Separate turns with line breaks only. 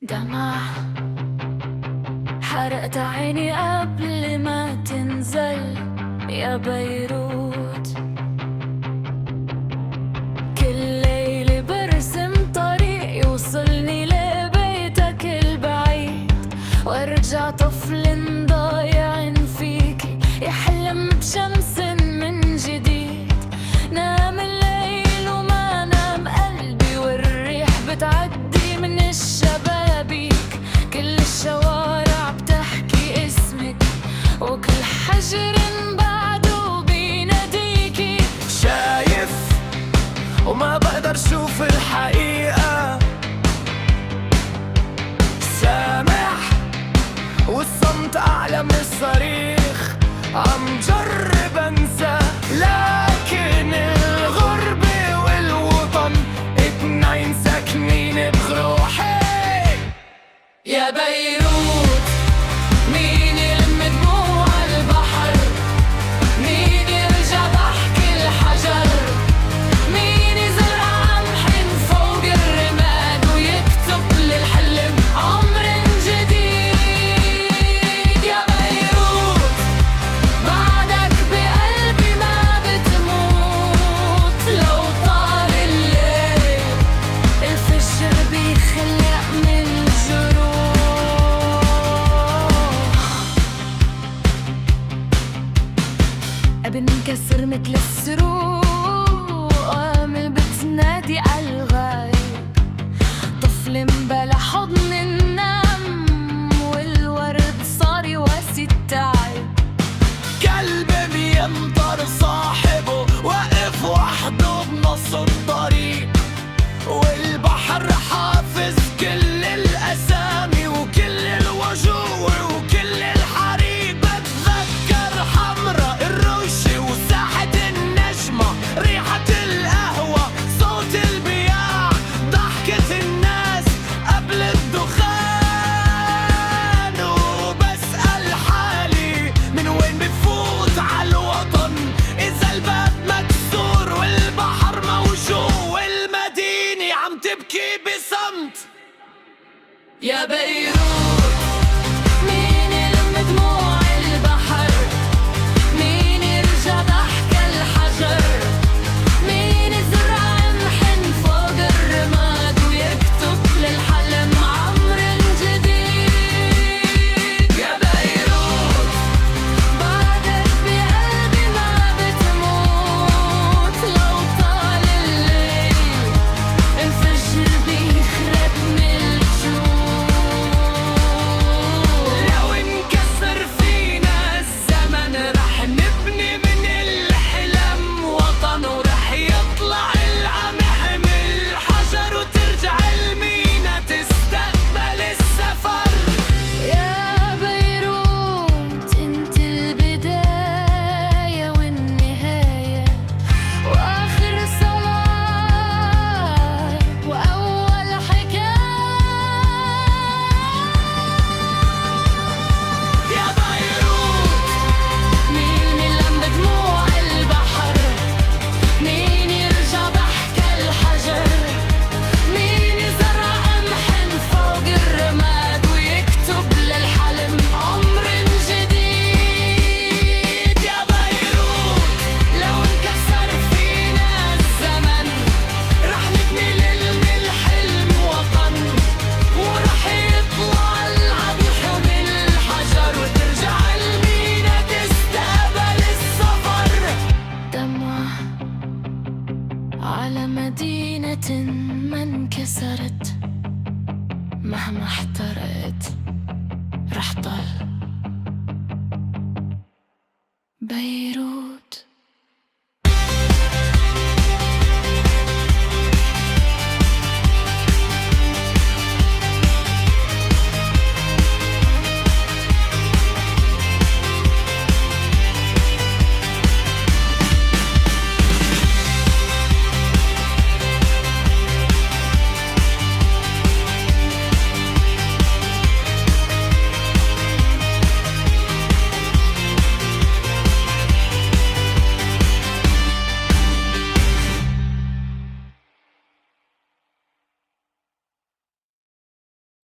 دمع حرقت عيني قبل ما تنزل يا بيروت. كل ليلة برسم طريق يوصلني لبيتك البعيد، وارجع طفل ضايع فيكي يحلم بشمس من جديد. نام الليل وما نام قلبي، والريح بتعدي من الشبابيك. كل الشوارع بتحكي اسمك، وكل حجر بعده بيناديكي.
شايف وما بقدر شوف الحقيقة، سامع والصمت أعلى من الصريخ. عم جرب أنسى لكن الغربة والوطن اتنين ساكنين بروحي.
يا بيروت مين يلم دموع البحر، مين يرجع ضحك الحجر، مين يزرع قمح فوق الرماد ويكتب للحلم عمر جديد. يا بيروت بعدك بقلبي ما بتموت، لو طال الليل الفجر بيخلق من الجروح. بنكسر مثل السروق، آمل بتنادي عالغايب. طفل مبلا حضن النم، والورد صار يواسي التعب.
قلبي بينطر صاحبه واقف وحده بنص الطريق، والبحر حافظ كل الأسامي وكل الوجوه وكل الحريق. بتذكر حمرا الرشة وساحة النجمة، ريحة القهوة، صوت البياع، ضحكة الناس قبل الدخان. وبسأل حالي من وين بفوت عالوطن إذا الباب مكسور والبحر موجوع والمدينة عم تبكي بصمت.
يا بيروت مين يلم دموع البحر، مين يرجع ضحك الحجر، مين يزرع قمح فوق الرماد ويكتب للحلم عمر جديد. يا بيروت بعدك بقلبي ما بتموت، لو طال الليل الفجر بيخرب من
لو انكسر فينا الزمن رح نبني من الحلم وطن، ورح يطلع القمح من الحجر وترجع المينا تستقبل السفر.
يا بيروت انت البداية والنهاية، وآخر صلاة وأول حكاية.
يا بيروت
مين يلم دموع البحر، مين يرجع ضحك الحجر، مين يزرع قمح فوق الرماد ويكتب للحلم عمر جديد.
يا بيروت
لو انكسر فينا الزمن رح نبني للحلم وطن، ورح يطلع القمح من الحجر وترجع المينا تستقبل السفر. دمع على مدينة ما انكسرت، مهما احترقت رح ضل